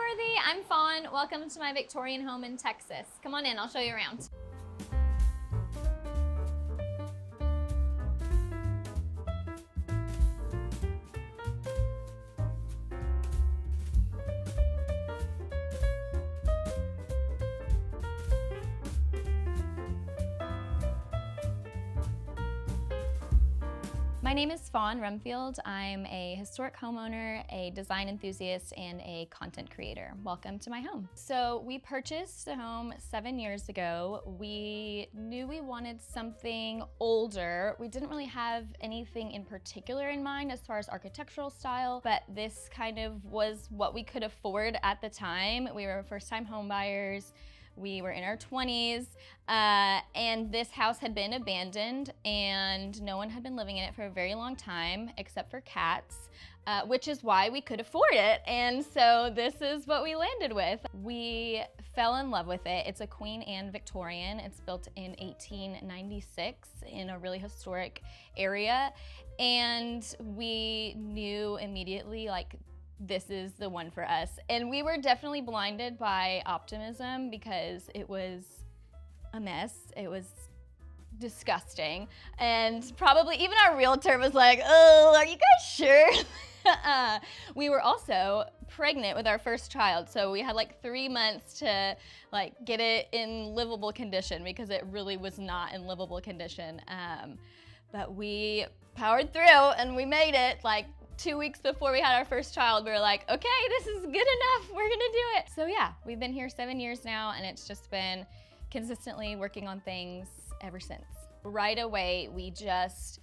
Homeworthy, I'm Fawn. Welcome to my Victorian home in Texas. Come on in, I'll show you around. My name is Fawn Rumfield. I'm a historic homeowner, a design enthusiast, and a content creator. Welcome to my home. So we purchased the home 7 years ago. We knew we wanted something older. We didn't really have anything in particular in mind as far as architectural style, but this kind of was what we could afford at the time. We were first-time home buyers. We were in our 20s, and this house had been abandoned and no one had been living in it for a very long time except for cats, which is why we could afford it. And so this is what we landed with. We fell in love with it. It's a Queen Anne Victorian. It's built in 1896 in a really historic area. And we knew immediately, like, this is the one for us. And we were definitely blinded by optimism because it was a mess. It was disgusting. And probably even our realtor was like, oh, are you guys sure? We were also pregnant with our first child. So we had like 3 months to like get it in livable condition because it really was not in livable condition. But we powered through and we made it. Like 2 weeks before we had our first child, we were like, okay, this is good enough, we're gonna do it. So yeah, we've been here 7 years now, and it's just been consistently working on things ever since. Right away, we just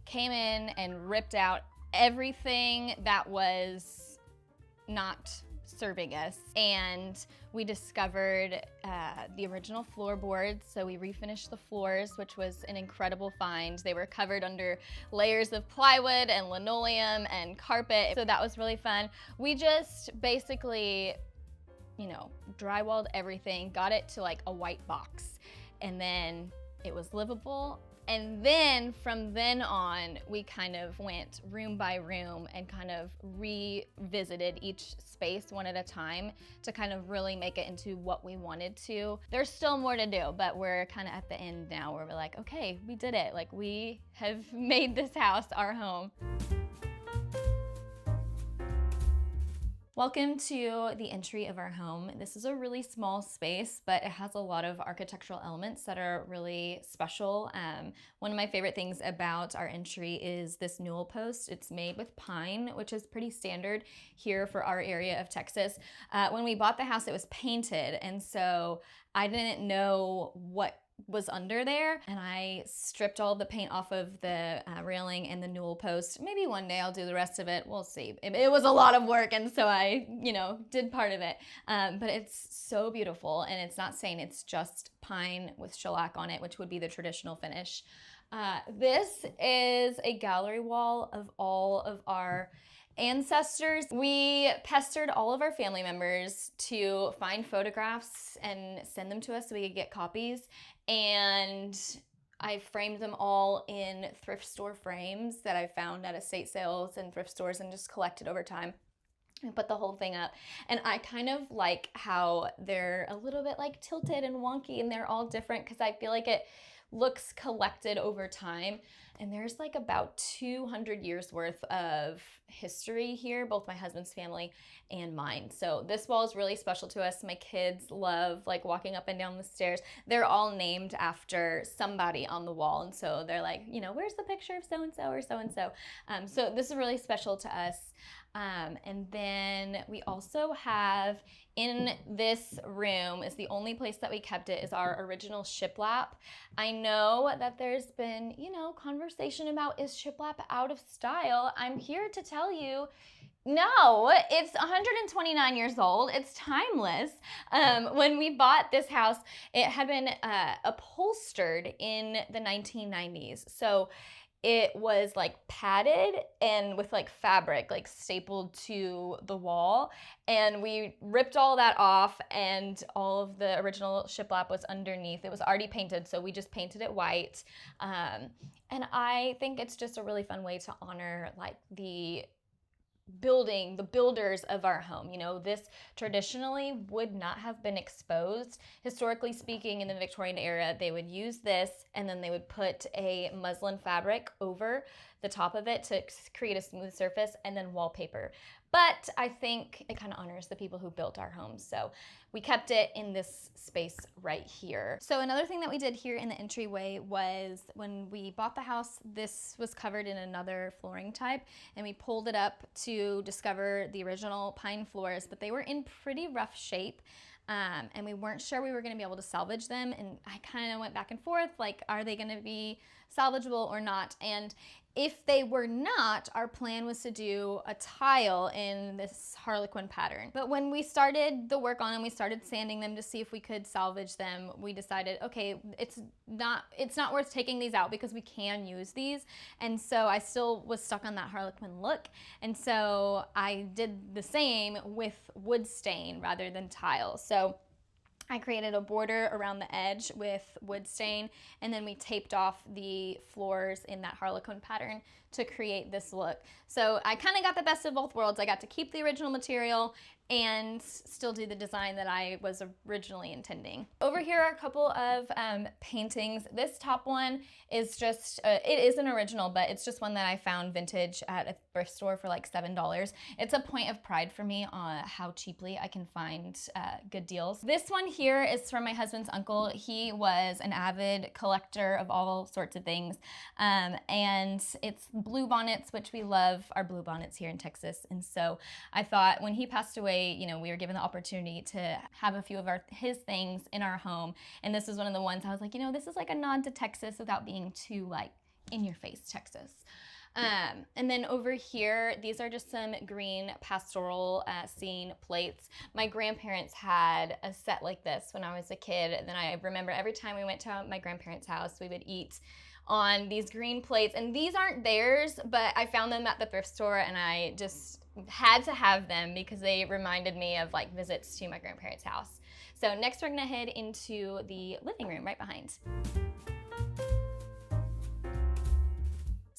came in and ripped out everything that was not serving us, and we discovered the original floorboards. So we refinished the floors, which was an incredible find. They were covered under layers of plywood and linoleum and carpet, so that was really fun. We just basically, drywalled everything, got it to like a white box, and then it was livable. And then from then on, we kind of went room by room and kind of revisited each space one at a time to kind of really make it into what we wanted to. There's still more to do, but we're kind of at the end now where we're like, okay, we did it. Like, we have made this house our home. Welcome to the entry of our home. This is a really small space, but it has a lot of architectural elements that are really special. One of my favorite things about our entry is this newel post. It's made with pine, which is pretty standard here for our area of Texas. When we bought the house, it was painted, and so I didn't know what was under there, and I stripped all the paint off of the railing and the newel post. Maybe one day I'll do the rest of it. We'll see. It was a lot of work, and so I, did part of it. But it's so beautiful, and it's not stained. It's just pine with shellac on it, which would be the traditional finish. This is a gallery wall of all of our ancestors. We pestered all of our family members to find photographs and send them to us so we could get copies. And I framed them all in thrift store frames that I found at estate sales and thrift stores and just collected over time. I put the whole thing up, and I kind of like how they're a little bit like tilted and wonky, and they're all different because I feel like it looks collected over time. And there's like about 200 years worth of history here, both my husband's family and mine. So this wall is really special to us. My kids love like walking up and down the stairs. They're all named after somebody on the wall. And so they're like, where's the picture of so-and-so or so-and-so? So this is really special to us. And then we also have in this room, is the only place that we kept it, is our original shiplap. I know that there's been, conversation about, is shiplap out of style? I'm here to tell you, no, it's 129 years old. It's timeless. When we bought this house, it had been upholstered in the 1990s. So it was like padded and with like fabric like stapled to the wall, and we ripped all that off, and all of the original shiplap was underneath. It was already painted, so we just painted it white. And I think it's just a really fun way to honor like the the builders of our home. You know, this traditionally would not have been exposed. Historically speaking, in the Victorian era, they would use this and then they would put a muslin fabric over the top of it to create a smooth surface, and then wallpaper. But I think it kind of honors the people who built our homes. So we kept it in this space right here. So another thing that we did here in the entryway was when we bought the house, this was covered in another flooring type, and we pulled it up to discover the original pine floors, but they were in pretty rough shape. And we weren't sure we were going to be able to salvage them. And I kind of went back and forth, like, are they going to be salvageable or not? And if they were not, our plan was to do a tile in this harlequin pattern. But when we started the work on them, we started sanding them to see if we could salvage them. We decided, okay, it's not worth taking these out because we can use these. And so I still was stuck on that harlequin look. And so I did the same with wood stain rather than tile. So I created a border around the edge with wood stain, and then we taped off the floors in that harlequin pattern to create this look. So I kind of got the best of both worlds. I got to keep the original material and still do the design that I was originally intending. Over here are a couple of paintings. This top one is just, it is an original, but it's just one that I found vintage at a thrift store for like $7. It's a point of pride for me on how cheaply I can find good deals. This one here is from my husband's uncle. He was an avid collector of all sorts of things, and it's blue bonnets, which we love our blue bonnets here in Texas. And so I thought when he passed away, you know, we were given the opportunity to have a few of his things in our home, and this was one of the ones I was like, you know, this is like a nod to Texas without being too like in your face Texas. And then over here, these are just some green pastoral scene plates. My grandparents had a set like this when I was a kid. And then I remember every time we went to my grandparents' house, we would eat on these green plates. And these aren't theirs, but I found them at the thrift store, and I just had to have them because they reminded me of like visits to my grandparents' house. So next we're gonna head into the living room right behind.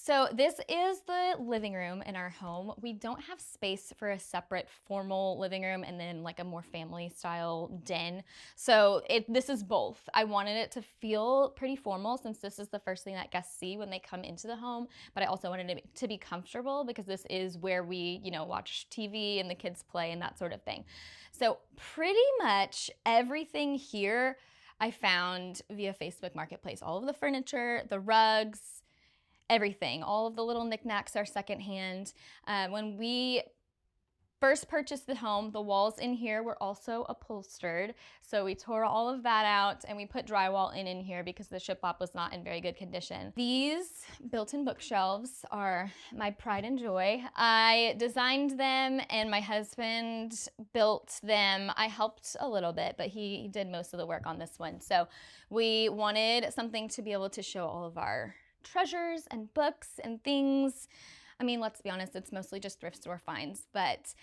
So this is the living room in our home. We don't have space for a separate formal living room and then like a more family style den. So this is both. I wanted it to feel pretty formal since this is the first thing that guests see when they come into the home, but I also wanted it to be comfortable because this is where we, you know, watch TV and the kids play and that sort of thing. So pretty much everything here I found via Facebook Marketplace. All of the furniture, the rugs, everything, all of the little knickknacks are secondhand. When we first purchased the home, the walls in here were also upholstered. So we tore all of that out and we put drywall in here because the shiplap was not in very good condition. These built-in bookshelves are my pride and joy. I designed them and my husband built them. I helped a little bit, but he did most of the work on this one. So we wanted something to be able to show all of our treasures and books and things. I mean, let's be honest, it's mostly just thrift store finds, but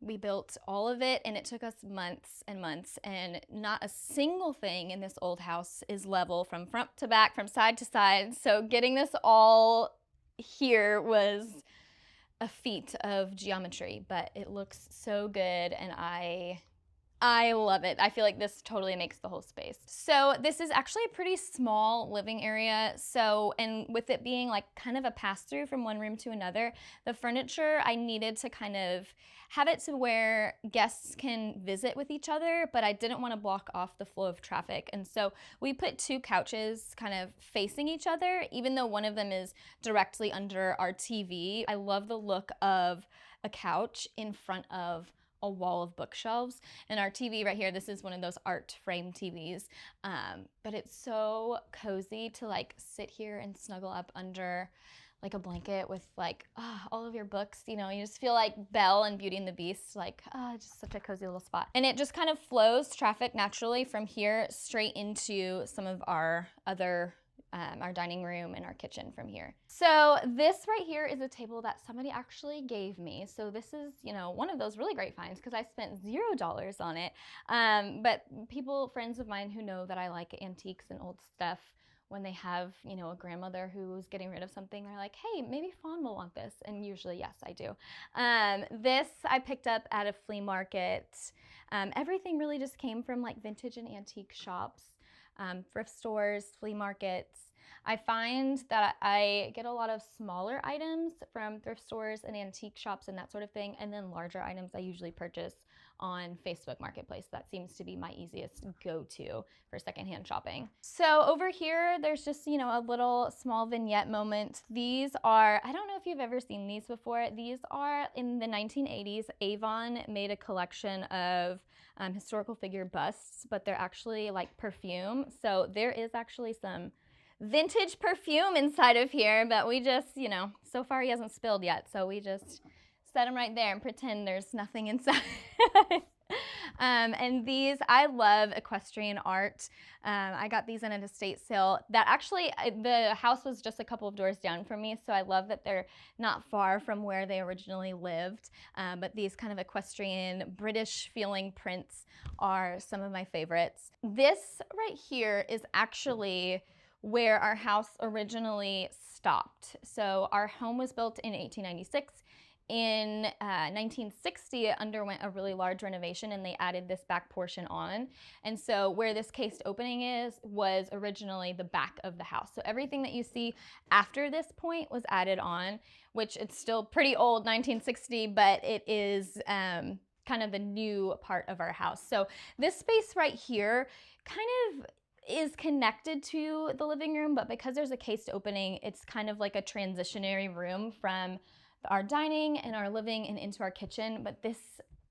we built all of it and it took us months and months, and not a single thing in this old house is level from front to back, from side to side. So getting this all here was a feat of geometry, but it looks so good and I love it. I feel like this totally makes the whole space. So this is actually a pretty small living area. So, and with it being like kind of a pass through from one room to another, the furniture, I needed to kind of have it to where guests can visit with each other, but I didn't want to block off the flow of traffic. And so we put two couches kind of facing each other, even though one of them is directly under our TV. I love the look of a couch in front of a wall of bookshelves, and our TV right here, this is one of those art frame TVs, but it's so cozy to like sit here and snuggle up under like a blanket with like all of your books. You know, you just feel like Belle and Beauty and the Beast, like just such a cozy little spot. And it just kind of flows traffic naturally from here straight into some of our other our dining room and our kitchen from here. So this right here is a table that somebody actually gave me. So this is, you know, one of those really great finds because I spent $0 on it. But friends of mine who know that I like antiques and old stuff when they have, you know, a grandmother who's getting rid of something, they're like, hey, maybe Fawn will want this. And usually, yes, I do. This I picked up at a flea market. Everything really just came from like vintage and antique shops, thrift stores, flea markets. I find that I get a lot of smaller items from thrift stores and antique shops and that sort of thing, and then larger items I usually purchase on Facebook Marketplace. That seems to be my easiest go-to for secondhand shopping. So over here, there's just, you know, a little small vignette moment. These are, I don't know if you've ever seen these before. These are in the 1980s. Avon made a collection of historical figure busts, but they're actually like perfume. So there is actually some vintage perfume inside of here, but we just, you know, so far he hasn't spilled yet, so we just set him right there and pretend there's nothing inside. And these, I love equestrian art. I got these in an estate sale. That actually, the house was just a couple of doors down from me, so I love that they're not far from where they originally lived. But these kind of equestrian, British feeling prints are some of my favorites. This right here is actually where our house originally stopped. So our home was built in 1896. In 1960, it underwent a really large renovation and they added this back portion on. And so where this cased opening was originally the back of the house. So everything that you see after this point was added on, which it's still pretty old, 1960, but it is kind of the new part of our house. So this space right here kind of is connected to the living room, but because there's a cased opening, it's kind of like a transitionary room from our dining and our living and into our kitchen. But this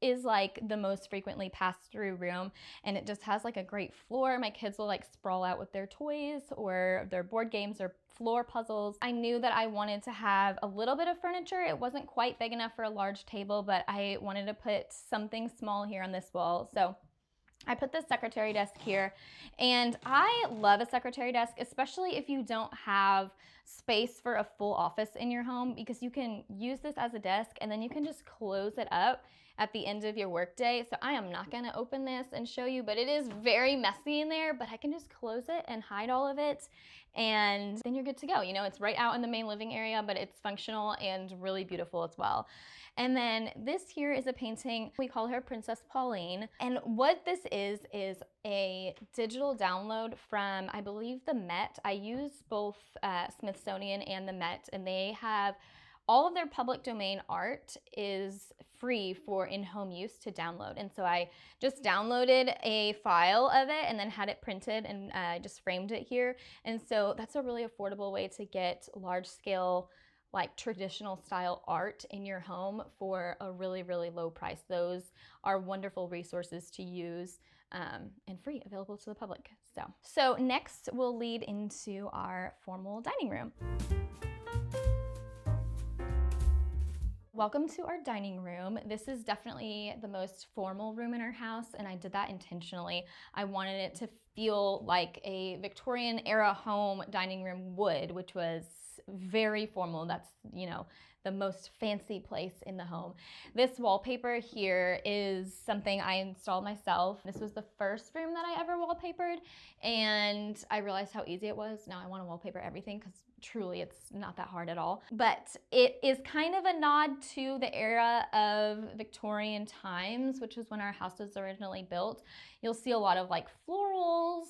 is like the most frequently passed through room, and it just has like a great floor. My kids will like sprawl out with their toys or their board games or floor puzzles. I knew that I wanted to have a little bit of furniture. It wasn't quite big enough for a large table, but I wanted to put something small here on this wall. So I put this secretary desk here, and I love a secretary desk, especially if you don't have space for a full office in your home, because you can use this as a desk and then you can just close it up at the end of your workday. So I am not gonna open this and show you, but it is very messy in there, but I can just close it and hide all of it, and then you're good to go. You know, it's right out in the main living area, but it's functional and really beautiful as well. And then this here is a painting. We call her Princess Pauline. And what this is a digital download from, I believe, the Met. I use both Smithsonian and the Met, and they have all of their public domain art is free for in-home use to download. And so I just downloaded a file of it and then had it printed and just framed it here. And so that's a really affordable way to get large scale, like traditional style art in your home for a really, really low price. Those are wonderful resources to use and free, available to the public. So next we'll lead into our formal dining room. Welcome to our dining room. This is definitely the most formal room in our house, and I did that intentionally. I wanted it to feel like a Victorian era home dining room would, which was very formal. That's, you know, the most fancy place in the home. This wallpaper here is something I installed myself. This was the first room that I ever wallpapered, and I realized how easy it was. Now I want to wallpaper everything because truly it's not that hard at all. But it is kind of a nod to the era of Victorian times, which was when our house was originally built. You'll see a lot of like florals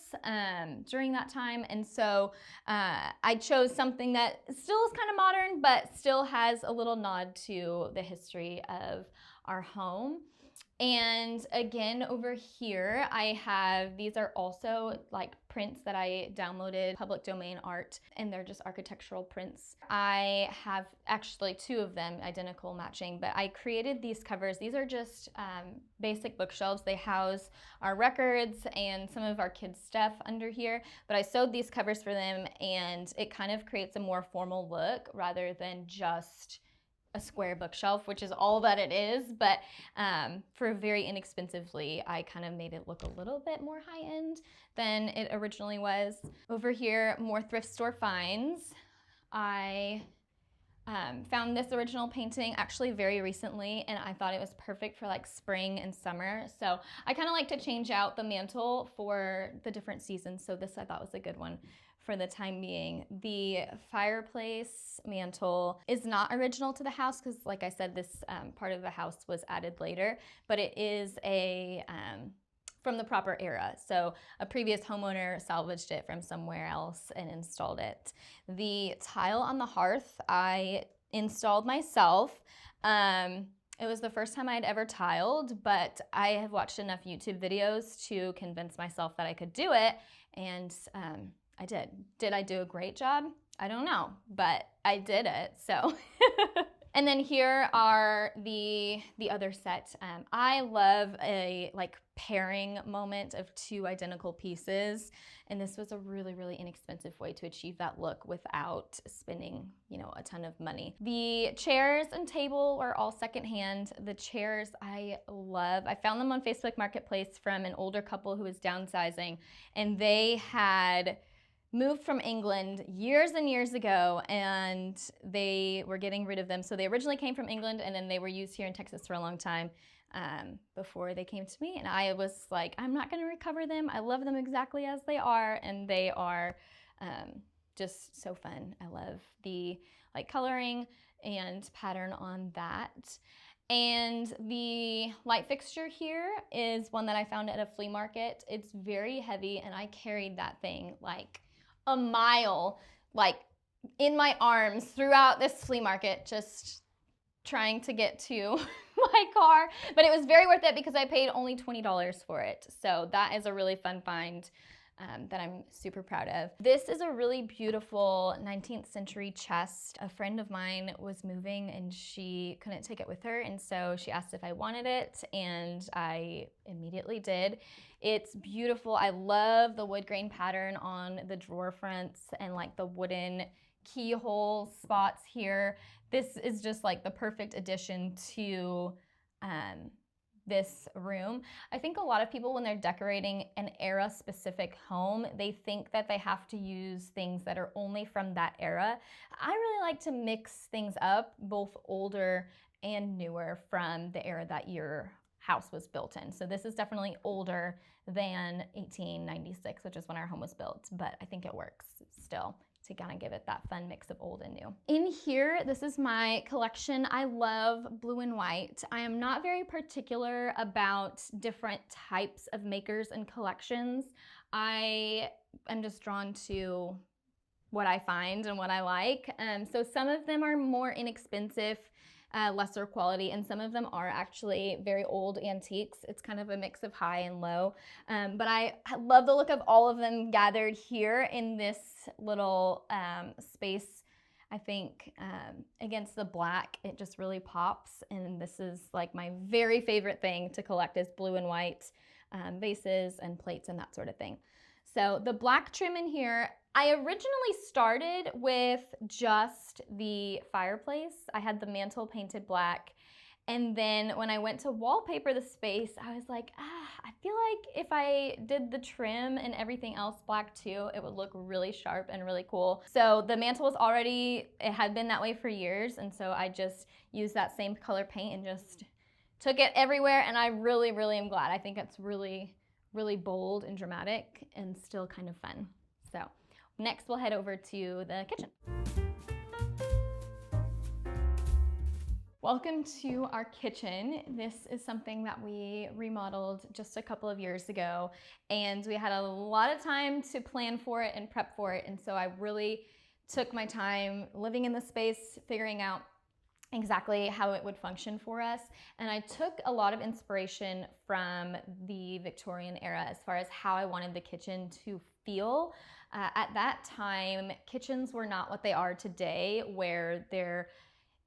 during that time. And so I chose something that still is kind of modern, but still has a little nod to the history of our home. And again, over here, I have, these are also like prints that I downloaded, public domain art, and they're just architectural prints. I have actually two of them, identical matching, but I created these covers. These are just basic bookshelves. They house our records and some of our kids' stuff under here, but I sewed these covers for them, and it kind of creates a more formal look rather than just a square bookshelf, which is all that it is, but for very inexpensively, I kind of made it look a little bit more high-end than it originally was. Over here, more thrift store finds. I Found this original painting actually very recently, and I thought it was perfect for like spring and summer. So I kind of like to change out the mantle for the different seasons. So this I thought was a good one for the time being. The fireplace mantle is not original to the house because, like I said, this part of the house was added later, but it is a from the proper era. So a previous homeowner salvaged it from somewhere else and installed it. The tile on the hearth I installed myself. It was the first time I'd ever tiled, but I have watched enough YouTube videos to convince myself that I could do it, and I did. Did I do a great job? I don't know, but I did it, so. And then here are the other set. I love a like pairing moment of two identical pieces, and this was a really, really inexpensive way to achieve that look without spending, you know, a ton of money. The chairs and table are all secondhand. The chairs I love. I found them on Facebook Marketplace from an older couple who was downsizing, and they had moved from England years and years ago, and they were getting rid of them. So they originally came from England, and then they were used here in Texas for a long time before they came to me. And I was like, I'm not going to recover them. I love them exactly as they are, and they are just so fun. I love the like coloring and pattern on that. And the light fixture here is one that I found at a flea market. It's very heavy, and I carried that thing like a mile, like in my arms throughout this flea market, just trying to get to my car. But it was very worth it because I paid only $20 for it. So that is a really fun find that I'm super proud of. This is a really beautiful 19th century chest. A friend of mine was moving and she couldn't take it with her, and so she asked if I wanted it, and I immediately did. It's beautiful. I love the wood grain pattern on the drawer fronts and like the wooden keyhole spots here. This is just like the perfect addition to this room. I think a lot of people, when they're decorating an era specific home, they think that they have to use things that are only from that era. I really like to mix things up, both older and newer from the era that your house was built in. So this is definitely older than 1896, which is when our home was built, but I think it works still to kind of give it that fun mix of old and new. In here, this is my collection. I love blue and white. I am not very particular about different types of makers and collections. I am just drawn to what I find and what I like. So some of them are more inexpensive, lesser quality, and some of them are actually very old antiques. It's kind of a mix of high and low, but I love the look of all of them gathered here in this little space. I think against the black, it just really pops, and this is like my very favorite thing to collect is blue and white vases and plates and that sort of thing. So the black trim in here, I originally started with just the fireplace. I had the mantle painted black, and then when I went to wallpaper the space, I was like, I feel like if I did the trim and everything else black too, it would look really sharp and really cool. So the mantle was already, it had been that way for years, and so I just used that same color paint and just took it everywhere, and I really, really am glad. I think it's really, really bold and dramatic and still kind of fun. So next we'll head over to the kitchen. Welcome to our kitchen. This is something that we remodeled just a couple of years ago, and we had a lot of time to plan for it and prep for it, and so I really took my time living in the space, figuring out exactly how it would function for us. And I took a lot of inspiration from the Victorian era as far as how I wanted the kitchen to feel. At that time, kitchens were not what they are today, where they're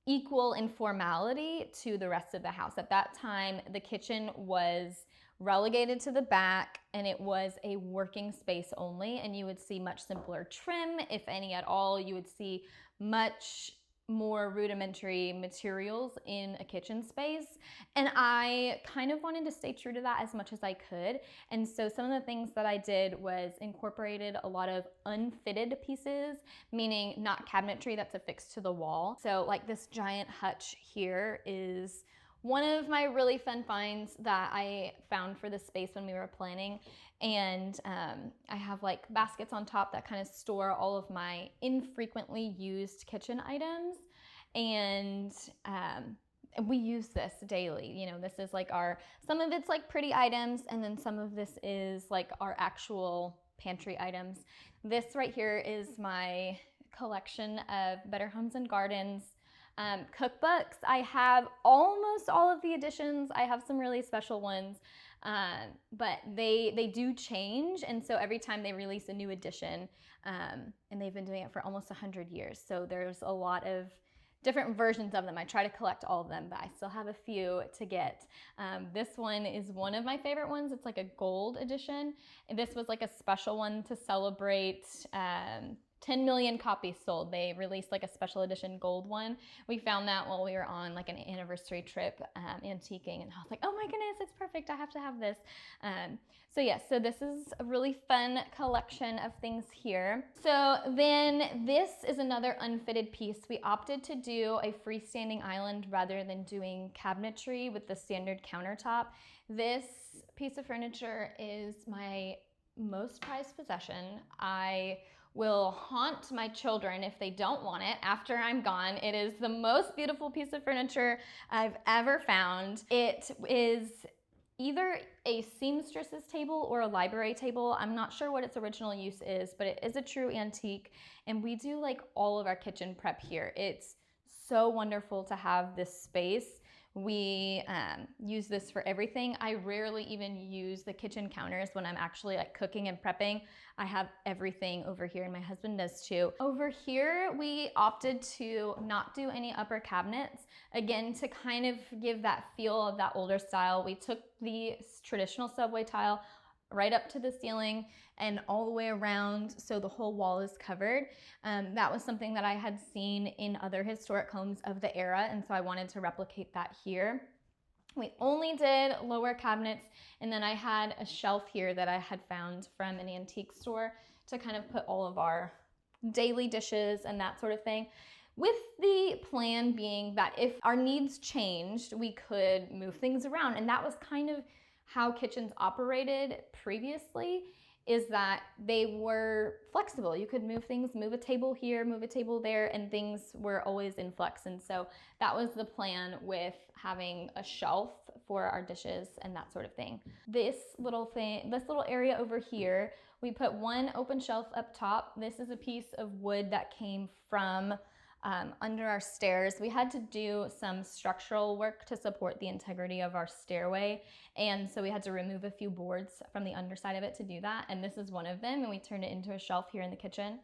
equal in formality to the rest of the house. At that time, the kitchen was relegated to the back, and it was a working space only, and you would see much simpler trim, if any at all. You would see much more rudimentary materials in a kitchen space, and I kind of wanted to stay true to that as much as I could. And so some of the things that I did was incorporated a lot of unfitted pieces, meaning not cabinetry that's affixed to the wall. So like this giant hutch here is one of my really fun finds that I found for this space when we were planning. And I have like baskets on top that kind of store all of my infrequently used kitchen items. And we use this daily. You know, this is like some of it's like pretty items, and then some of this is like our actual pantry items. This right here is my collection of Better Homes and Gardens cookbooks. I have almost all of the editions. I have some really special ones. But they do change, and so every time they release a new edition, and they've been doing it for almost 100 years, so there's a lot of different versions of them. I try to collect all of them, but I still have a few to get. This one is one of my favorite ones. It's like a gold edition, and this was like a special one to celebrate 10 million copies sold. They released like a special edition gold one. We found that while we were on like an anniversary trip antiquing, and I was like, oh my goodness, it's perfect. I have to have this. So yes, so this is a really fun collection of things here. So then this is another unfitted piece. We opted to do a freestanding island rather than doing cabinetry with the standard countertop. This piece of furniture is my most prized possession. I will haunt my children if they don't want it after I'm gone. It is the most beautiful piece of furniture I've ever found. It is either a seamstress's table or a library table. I'm not sure what its original use is, but it is a true antique, and we do like all of our kitchen prep here. It's so wonderful to have this space. We use this for everything. I rarely even use the kitchen counters when I'm actually like cooking and prepping. I have everything over here, and my husband does too. Over here, we opted to not do any upper cabinets. Again, to kind of give that feel of that older style, we took the traditional subway tile right up to the ceiling and all the way around, so the whole wall is covered. That was something that I had seen in other historic homes of the era, and so I wanted to replicate that here. We only did lower cabinets, and then I had a shelf here that I had found from an antique store to kind of put all of our daily dishes and that sort of thing, with the plan being that if our needs changed, we could move things around. And that was kind of how kitchens operated previously, is that they were flexible. You could move things, move a table here, move a table there, and things were always in flux. And so that was the plan with having a shelf for our dishes and that sort of thing. This little area over here, we put one open shelf up top. This is a piece of wood that came from under our stairs. We had to do some structural work to support the integrity of our stairway, and so we had to remove a few boards from the underside of it to do that, and this is one of them, and we turned it into a shelf here in the kitchen.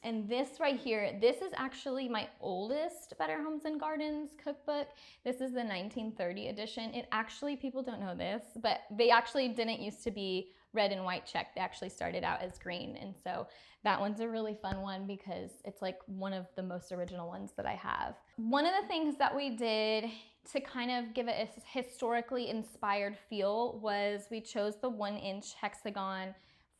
And this right here, this is actually my oldest Better Homes and Gardens cookbook. This is the 1930 edition. It actually, people don't know this, but they actually didn't used to be red and white check. They actually started out as green. And so that one's a really fun one because it's like one of the most original ones that I have. One of the things that we did to kind of give it a historically inspired feel was we chose the 1-inch hexagon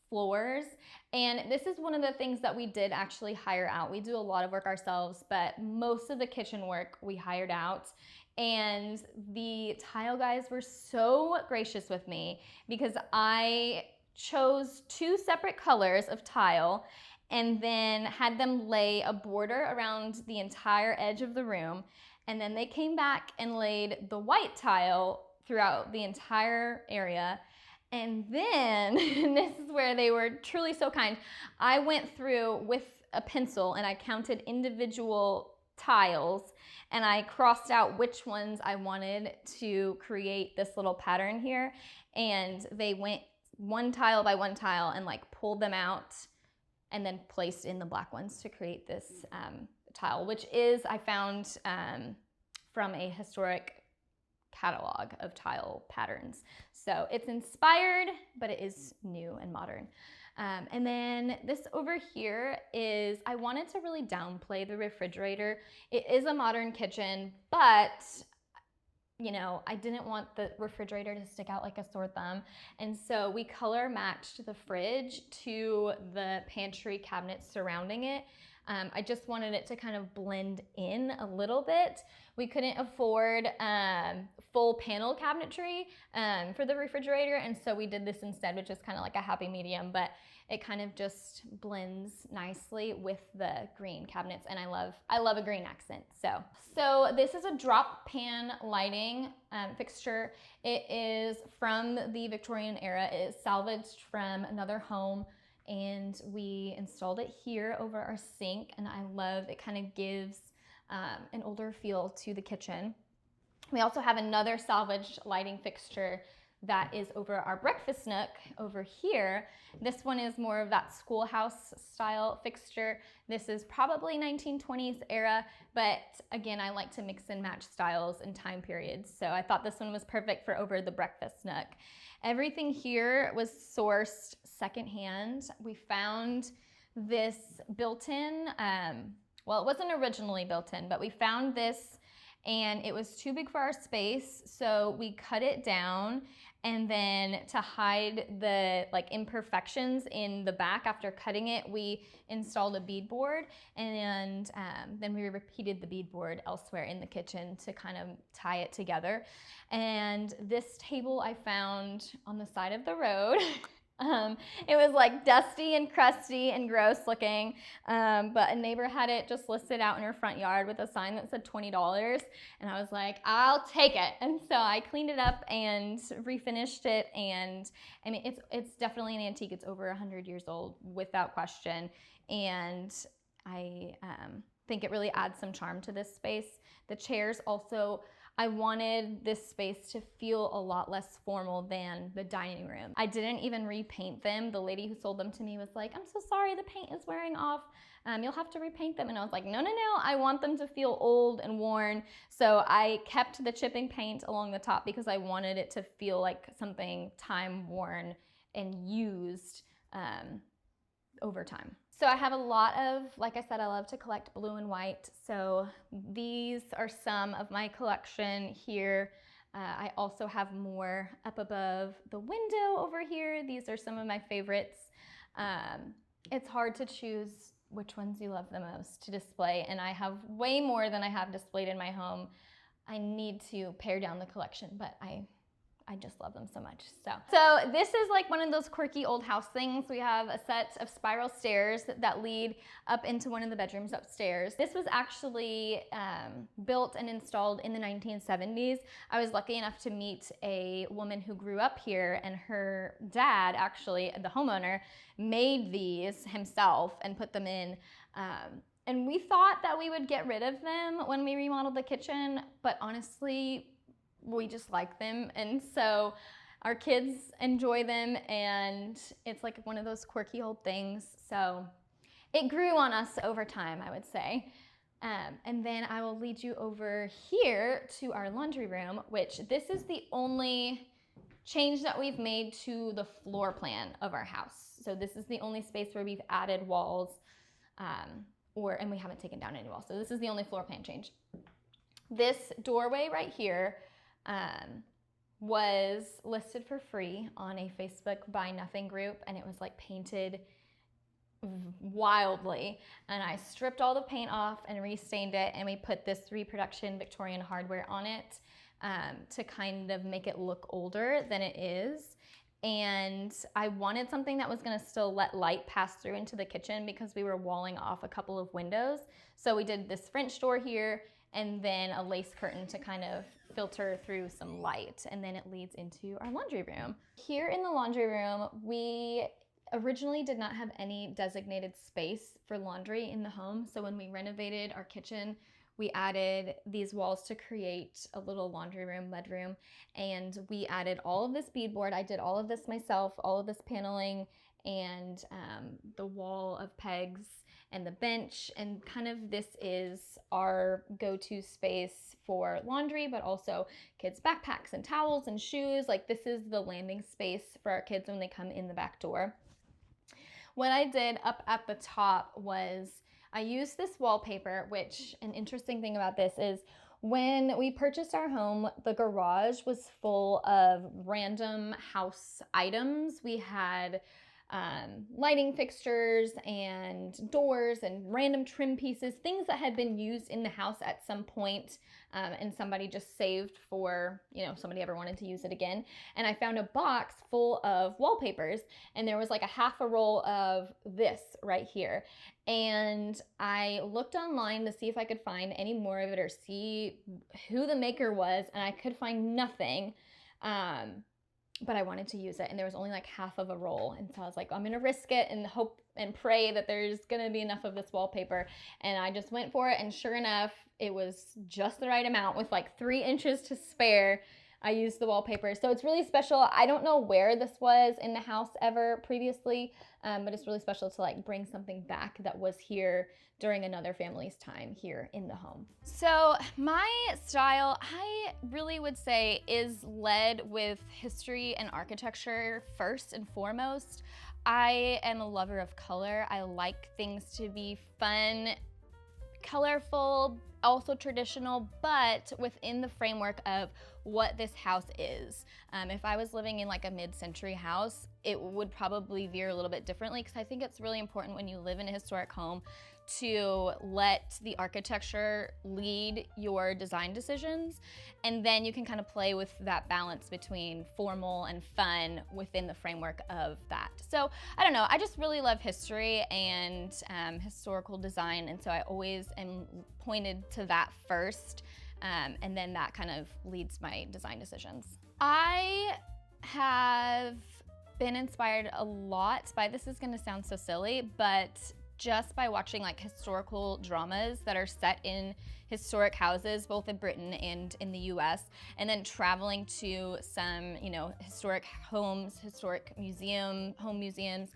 floors. And this is one of the things that we did actually hire out. We do a lot of work ourselves, but most of the kitchen work we hired out. And the tile guys were so gracious with me because I chose 2 separate colors of tile and then had them lay a border around the entire edge of the room. And then they came back and laid the white tile throughout the entire area. And then, and this is where they were truly so kind, I went through with a pencil and I counted individual tiles and I crossed out which ones I wanted to create this little pattern here. And they went one tile by one tile and like pulled them out and then placed in the black ones to create this tile, which is, I found from a historic catalog of tile patterns. So it's inspired, but it is new and modern. And then this over here is, I wanted to really downplay the refrigerator. It is a modern kitchen, but you know, I didn't want the refrigerator to stick out like a sore thumb. And so we color matched the fridge to the pantry cabinets surrounding it. I just wanted it to kind of blend in a little bit. We couldn't afford full panel cabinetry for the refrigerator, and so we did this instead, which is kind of like a happy medium, but it kind of just blends nicely with the green cabinets, and I love a green accent. So this is a drop pan lighting fixture. It is from the Victorian era. It is salvaged from another home, and we installed it here over our sink, and I love it. Kind of gives an older feel to the kitchen. We also have another salvaged lighting fixture that is over our breakfast nook over here. This one is more of that schoolhouse style fixture. This is probably 1920s era, but again, I like to mix and match styles and time periods. So I thought this one was perfect for over the breakfast nook. Everything here was sourced secondhand. We found this built-in, well, it wasn't originally built in, but we found this and it was too big for our space. So we cut it down, and then to hide the like imperfections in the back after cutting it, we installed a beadboard, and then we repeated the beadboard elsewhere in the kitchen to kind of tie it together. And this table I found on the side of the road. It was like dusty and crusty and gross looking, but a neighbor had it just listed out in her front yard with a sign that said $20, and I was like, I'll take it. And so I cleaned it up and refinished it, and I mean, it's definitely an antique. It's over 100 years old without question, and I think it really adds some charm to this space. The chairs also, I wanted this space to feel a lot less formal than the dining room. I didn't even repaint them. The lady who sold them to me was like, I'm so sorry, the paint is wearing off. You'll have to repaint them. And I was like, no, I want them to feel old and worn. So I kept the chipping paint along the top because I wanted it to feel like something time worn and used over time. So I have a lot of, like I said, I love to collect blue and white. So these are some of my collection here. I also have more up above the window over here. These are some of my favorites. It's hard to choose which ones you love the most to display, and I have way more than I have displayed in my home. I need to pare down the collection, but I just love them so much. So this is like one of those quirky old house things. We have a set of spiral stairs that lead up into one of the bedrooms upstairs. This was actually built and installed in the 1970s. I was lucky enough to meet a woman who grew up here, and her dad, actually the homeowner, made these himself and put them in. And we thought that we would get rid of them when we remodeled the kitchen, but honestly, we just like them, and so our kids enjoy them, and it's like one of those quirky old things. So it grew on us over time, I would say. And then I will lead you over here to our laundry room, which this is the only change that we've made to the floor plan of our house. So this is the only space where we've added walls, and we haven't taken down any walls. So this is the only floor plan change. This doorway right here was listed for free on a Facebook Buy Nothing group, and it was like painted wildly, and I stripped all the paint off and restained it, and we put this reproduction Victorian hardware on it to kind of make it look older than it is. And I wanted something that was going to still let light pass through into the kitchen because we were walling off a couple of windows. So we did this French door here, and then a lace curtain to kind of filter through some light, and then it leads into our laundry room. Here in the laundry room, we originally did not have any designated space for laundry in the home, so when we renovated our kitchen, we added these walls to create a little laundry room, mudroom, and we added all of this beadboard. I did all of this myself, all of this paneling, and the wall of pegs and the bench, and kind of this is our go-to space for laundry, but also kids' backpacks and towels and shoes. Like, this is the landing space for our kids when they come in the back door. What I did up at the top was I used this wallpaper, which an interesting thing about this is when we purchased our home, the garage was full of random house items. We had lighting fixtures and doors and random trim pieces, things that had been used in the house at some point, and somebody just saved for, somebody ever wanted to use it again. And I found a box full of wallpapers, and there was like a half a roll of this right here. And I looked online to see if I could find any more of it or see who the maker was, and I could find nothing. But I wanted to use it, and there was only like half of a roll. And so I was like, I'm gonna risk it and hope and pray that there's gonna be enough of this wallpaper. And I just went for it, and sure enough, it was just the right amount with like 3 inches to spare. I used the wallpaper. So it's really special. I don't know where this was in the house ever previously, but it's really special to like bring something back that was here during another family's time here in the home. So my style, I really would say, is led with history and architecture first and foremost. I am a lover of color. I like things to be fun, colorful, also traditional, but within the framework of what this house is. If I was living in like a mid-century house, it would probably veer a little bit differently, because I think it's really important when you live in a historic home to let the architecture lead your design decisions, and then you can kind of play with that balance between formal and fun within the framework of that. So I don't know, I just really love history and historical design, and so I always am pointed to that first, and then that kind of leads my design decisions. I have been inspired a lot by, this is gonna sound so silly, but just by watching like historical dramas that are set in historic houses, both in Britain and in the US, and then traveling to some, historic homes, historic home museums.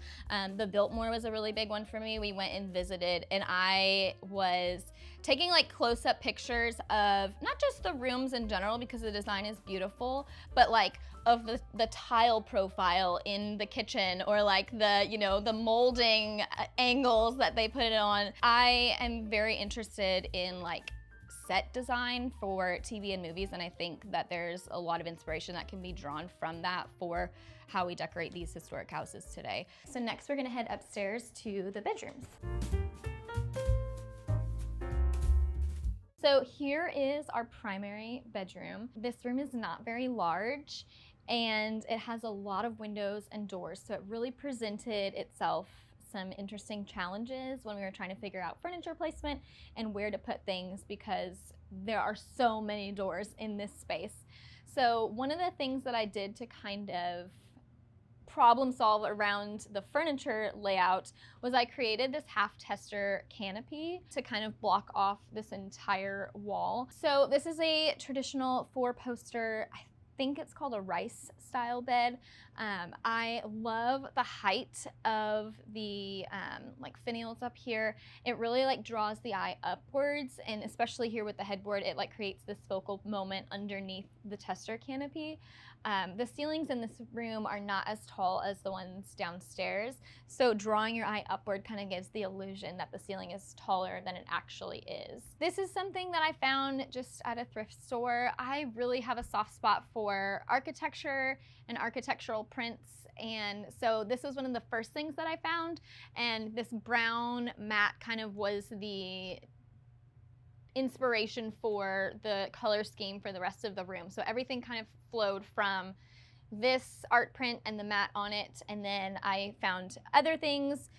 The Biltmore was a really big one for me. We went and visited, and I was taking like close-up pictures of not just the rooms in general, because the design is beautiful, but like of the tile profile in the kitchen, or like the molding angles that they put it on. I am very interested in like set design for TV and movies, and I think that there's a lot of inspiration that can be drawn from that for how we decorate these historic houses today. So next we're gonna head upstairs to the bedrooms. So here is our primary bedroom. This room is not very large, and it has a lot of windows and doors, so it really presented itself some interesting challenges when we were trying to figure out furniture placement and where to put things, because there are so many doors in this space. So one of the things that I did to kind of problem solve around the furniture layout was I created this half tester canopy to kind of block off this entire wall. So this is a traditional 4-poster, I think it's called a rice style bed. I love the height of the like finials up here. It really like draws the eye upwards, and especially here with the headboard, it like creates this focal moment underneath the tester canopy. The ceilings in this room are not as tall as the ones downstairs, so drawing your eye upward kind of gives the illusion that the ceiling is taller than it actually is. This is something that I found just at a thrift store. I really have a soft spot for architecture and architectural prints, and so this was one of the first things that I found, and this brown mat kind of was the inspiration for the color scheme for the rest of the room. So everything kind of flowed from this art print and the mat on it, and then I found other things.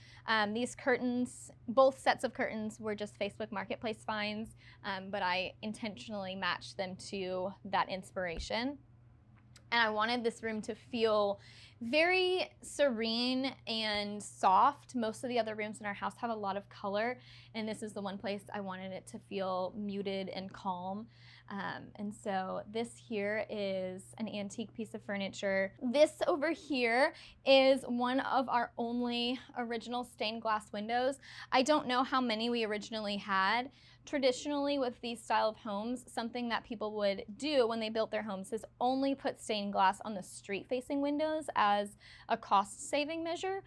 These curtains, both sets of curtains, were just Facebook Marketplace finds, but I intentionally matched them to that inspiration. And I wanted this room to feel very serene and soft. Most of the other rooms in our house have a lot of color, and this is the one place I wanted it to feel muted and calm. And so this here is an antique piece of furniture. This over here is one of our only original stained glass windows. I don't know how many we originally had. Traditionally, with these style of homes, something that people would do when they built their homes is only put stained glass on the street-facing windows as a cost-saving measure.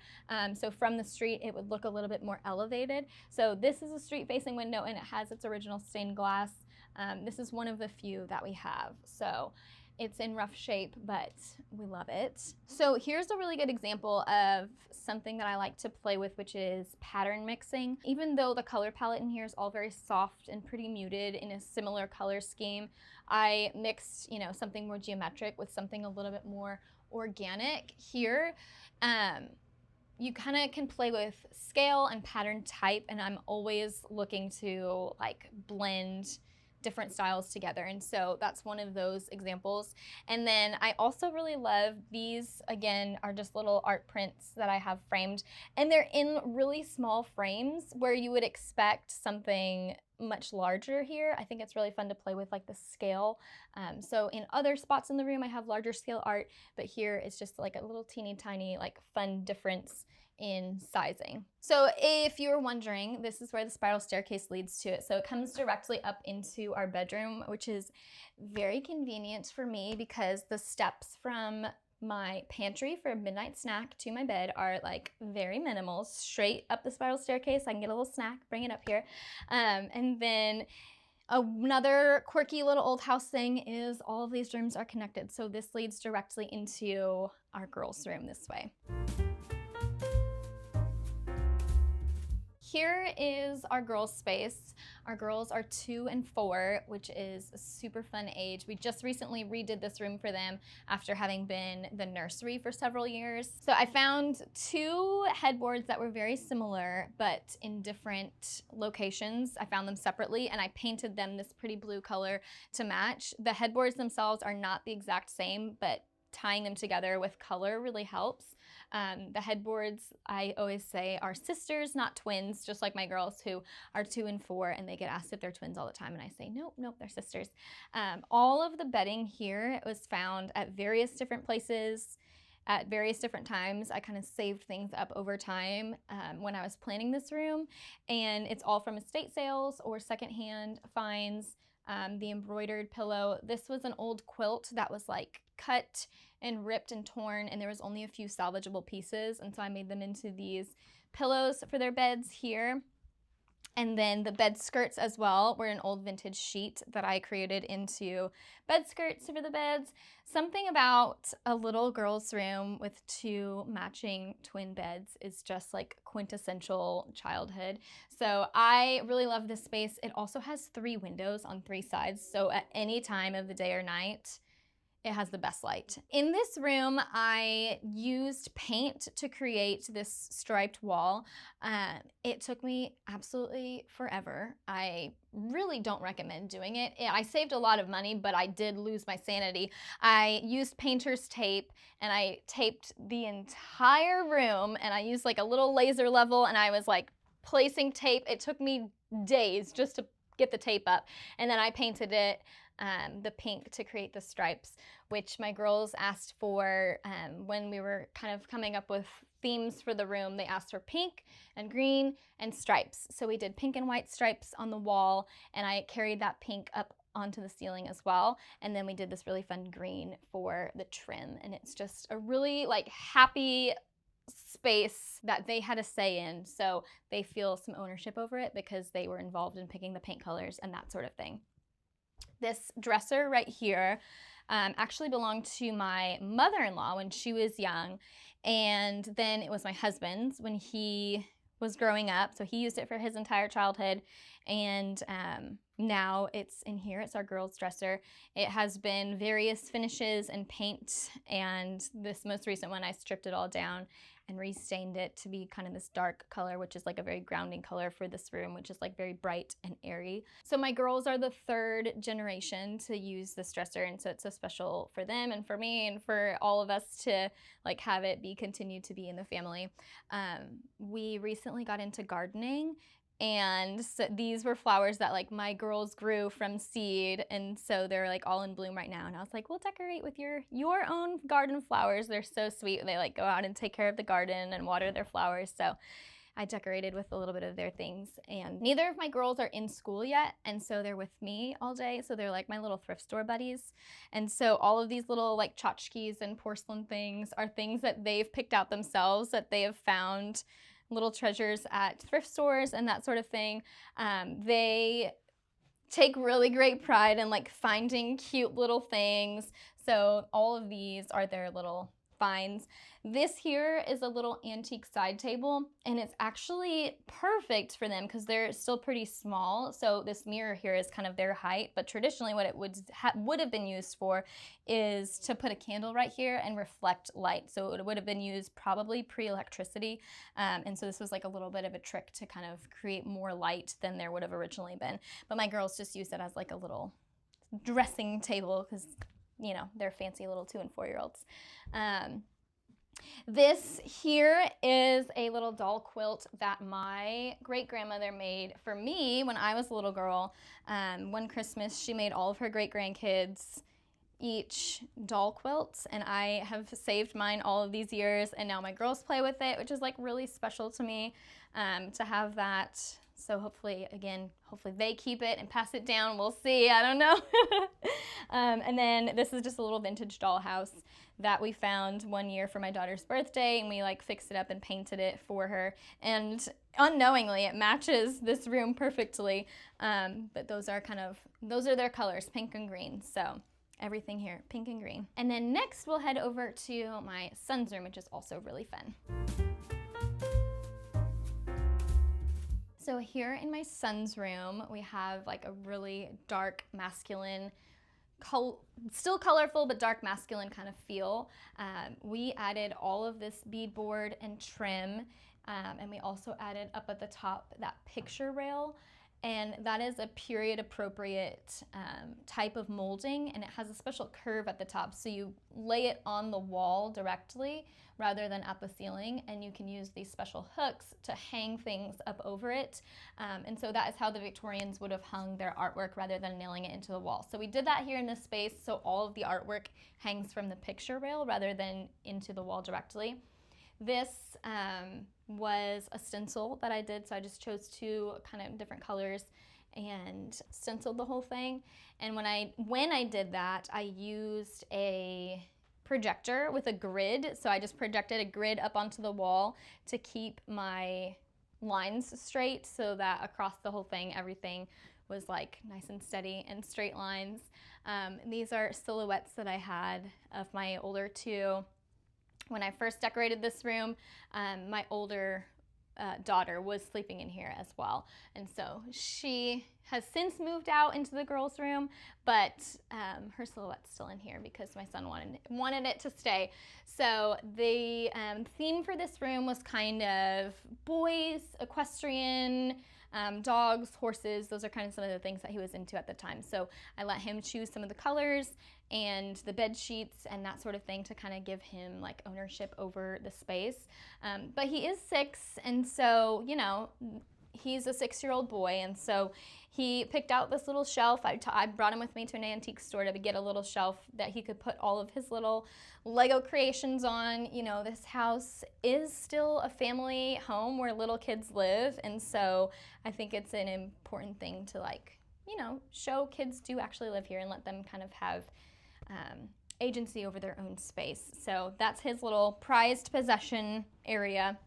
So from the street, it would look a little bit more elevated. So this is a street-facing window, and it has its original stained glass. This is one of the few that we have. So it's in rough shape, but we love it. So here's a really good example of something that I like to play with, which is pattern mixing. Even though the color palette in here is all very soft and pretty muted in a similar color scheme, I mixed, something more geometric with something a little bit more organic here. You kind of can play with scale and pattern type, and I'm always looking to blend different styles together, and so that's one of those examples. And then I also really love these. Again, are just little art prints that I have framed, and they're in really small frames where you would expect something much larger here. I think it's really fun to play with the scale. So in other spots in the room I have larger scale art, but here it's just a little teeny tiny fun difference in sizing. So if you're wondering, this is where the spiral staircase leads to it. So it comes directly up into our bedroom, which is very convenient for me because the steps from my pantry for a midnight snack to my bed are very minimal. Straight up the spiral staircase, I can get a little snack, bring it up here. And then another quirky little old house thing is all of these rooms are connected. So this leads directly into our girls' room this way. Here is our girls' space. Our girls are 2 and 4, which is a super fun age. We just recently redid this room for them after having been the nursery for several years. So I found 2 headboards that were very similar, but in different locations. I found them separately, and I painted them this pretty blue color to match. The headboards themselves are not the exact same, but tying them together with color really helps. The headboards, I always say, are sisters, not twins, just like my girls who are 2 and 4, and they get asked if they're twins all the time, and I say, nope, they're sisters. All of the bedding here was found at various different places at various different times. I kind of saved things up over time when I was planning this room, and it's all from estate sales or secondhand finds. The embroidered pillow, this was an old quilt that was cut and ripped and torn, and there was only a few salvageable pieces, and so I made them into these pillows for their beds here. And then the bed skirts as well were an old vintage sheet that I created into bed skirts for the beds. Something about a little girl's room with 2 matching twin beds is just quintessential childhood. So I really love this space. It also has 3 windows on 3 sides, so at any time of the day or night, it has the best light. In this room, I used paint to create this striped wall. It took me absolutely forever. I really don't recommend doing it. I saved a lot of money, but I did lose my sanity. I used painter's tape, and I taped the entire room, and I used a little laser level, and I was placing tape. It took me days just to get the tape up, and then I painted it the pink to create the stripes, which my girls asked for when we were kind of coming up with themes for the room. They asked for pink and green and stripes. So we did pink and white stripes on the wall, and I carried that pink up onto the ceiling as well. And then we did this really fun green for the trim, and it's just a really happy space that they had a say in, so they feel some ownership over it because they were involved in picking the paint colors and that sort of thing. This dresser right here actually belonged to my mother-in-law when she was young, and then it was my husband's when he was growing up, so he used it for his entire childhood, and now it's in here. It's our girls' dresser. It has been various finishes and paint, and this most recent one I stripped it all down and restained it to be kind of this dark color, which is a very grounding color for this room, which is very bright and airy. So my girls are the 3rd generation to use this dresser, and so it's so special for them and for me and for all of us to have it be continued to be in the family. We recently got into gardening, And so these were flowers that like my girls grew from seed, and so they're like all in bloom right now. And I was like, we'll decorate with your own garden flowers. They're so sweet. They like go out and take care of the garden and water their flowers. So I decorated with a little bit of their things. And neither of my girls are in school yet, and so they're with me all day. So they're like my little thrift store buddies. And so all of these little like tchotchkes and porcelain things are things that they've picked out themselves, that they have found little treasures at thrift stores and that sort of thing. They take really great pride in like finding cute little things. So all of these are their little finds. This here is a little antique side table, and it's actually perfect for them because they're still pretty small. So this mirror here is kind of their height, but traditionally what it would have been used for is to put a candle right here and reflect light. So it would have been used probably pre-electricity. And so this was like a little bit of a trick to kind of create more light than there would have originally been. But my girls just used it as like a little dressing table because, you know, they're fancy little 2- and 4-year-olds. This here is a little doll quilt that my great-grandmother made for me when I was a little girl. One Christmas, she made all of her great-grandkids each doll quilts, and I have saved mine all of these years, and now my girls play with it, which is like really special to me to have that. So hopefully they keep it and pass it down. We'll see, I don't know. And then this is just a little vintage dollhouse that we found one year for my daughter's birthday, and we like fixed it up and painted it for her. And unknowingly, it matches this room perfectly. But those are their colors, pink and green. So everything here, pink and green. And then next we'll head over to my son's room, which is also really fun. So here in my son's room, we have like a really dark masculine, still colorful, but dark masculine kind of feel. We added all of this beadboard and trim, and we also added up at the top that picture rail. And that is a period appropriate type of molding, and it has a special curve at the top. So you lay it on the wall directly rather than up a ceiling, and you can use these special hooks to hang things up over it. And so that is how the Victorians would have hung their artwork rather than nailing it into the wall. So we did that here in this space, so all of the artwork hangs from the picture rail rather than into the wall directly. This was a stencil that I did, so I just chose 2 kind of different colors and stenciled the whole thing. And when I did that, I used a projector with a grid. So I just projected a grid up onto the wall to keep my lines straight, so that across the whole thing, everything was like nice and steady and straight lines. These are silhouettes that I had of my older 2. When I first decorated this room, my older daughter was sleeping in here as well. And so she has since moved out into the girls' room, but her silhouette's still in here because my son wanted it to stay. So the theme for this room was kind of boys, equestrian, dogs, horses. Those are kind of some of the things that he was into at the time. So I let him choose some of the colors and the bed sheets and that sort of thing to kind of give him like ownership over the space. But he is 6, and so, you know, he's a 6-year-old boy, and so he picked out this little shelf. I brought him with me to an antique store to get a little shelf that he could put all of his little Lego creations on. You know, this house is still a family home where little kids live, and so I think it's an important thing to, like, you know, show kids do actually live here and let them kind of have agency over their own space. So that's his little prized possession area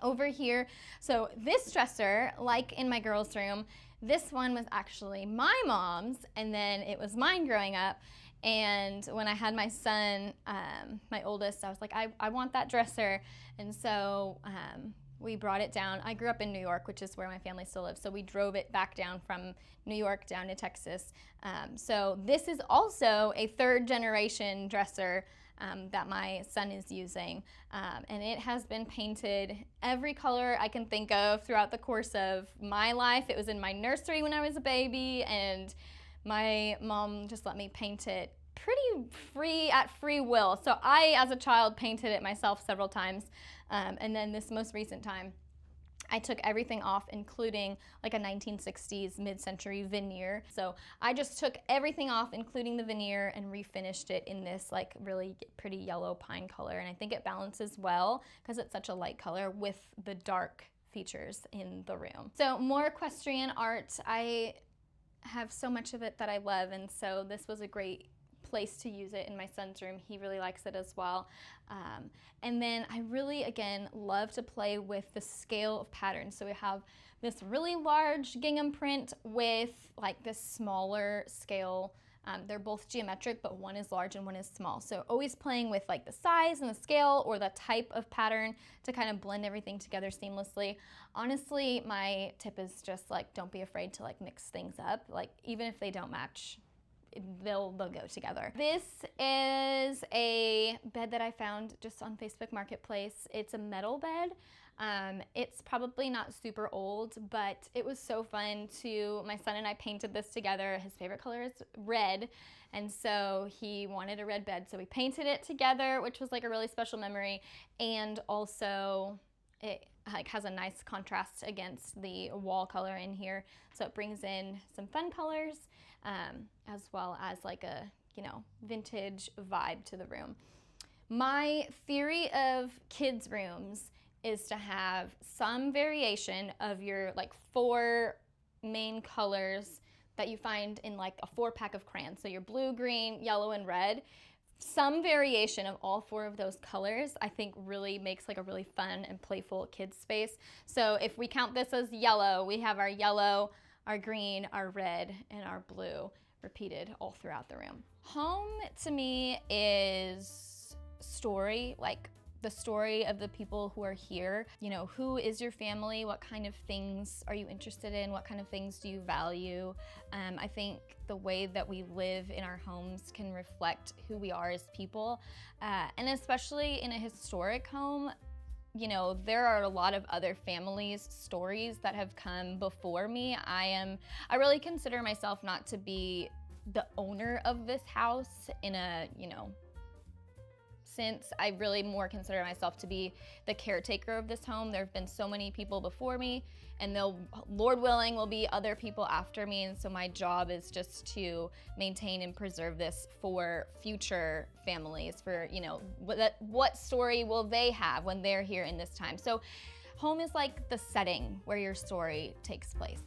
over here. So this dresser, like in my girls' room, this one was actually my mom's, and then it was mine growing up. And when I had my son, my oldest, I was like, I want that dresser. And so we brought it down. I grew up in New York, which is where my family still lives. So we drove it back down from New York down to Texas. So this is also a 3rd generation dresser that my son is using. And it has been painted every color I can think of throughout the course of my life. It was in my nursery when I was a baby, and my mom just let me paint it pretty at free will. So I, as a child, painted it myself several times. And then this most recent time, I took everything off, including like a 1960s mid-century veneer. So I just took everything off, including the veneer, and refinished it in this like really pretty yellow pine color. And I think it balances well because it's such a light color with the dark features in the room. So more equestrian art. I have so much of it that I love, and so this was a great place to use it in my son's room. He really likes it as well. And then I really, again, love to play with the scale of patterns. So we have this really large gingham print with like this smaller scale. They're both geometric, but one is large and one is small. So always playing with like the size and the scale or the type of pattern to kind of blend everything together seamlessly. Honestly, my tip is just like, don't be afraid to like mix things up. Like even if they don't match, they'll go together. This is a bed that I found just on Facebook Marketplace. It's a metal bed. It's probably not super old, but it was so fun my son and I painted this together. His favorite color is red, and so he wanted a red bed, so we painted it together, which was like a really special memory, and also it like has a nice contrast against the wall color in here, so it brings in some fun colors, as well as like a, you know, vintage vibe to the room. My theory of kids' rooms is to have some variation of your like 4 main colors that you find in like a 4-pack of crayons. So your blue, green, yellow, and red. Some variation of all 4 of those colors I think really makes like a really fun and playful kids space. So if we count this as yellow, we have our yellow, our green, our red, and our blue repeated all throughout the room. Home to me is story, like the story of the people who are here. You know, who is your family? What kind of things are you interested in? What kind of things do you value? I think the way that we live in our homes can reflect who we are as people. And especially in a historic home, you know, there are a lot of other families' stories that have come before me. I really consider myself not to be the owner of this house in a, you know, since I really more consider myself to be the caretaker of this home. There have been so many people before me, and Lord willing, will be other people after me, and so my job is just to maintain and preserve this for future families, for, you know, what story will they have when they're here in this time. So home is like the setting where your story takes place.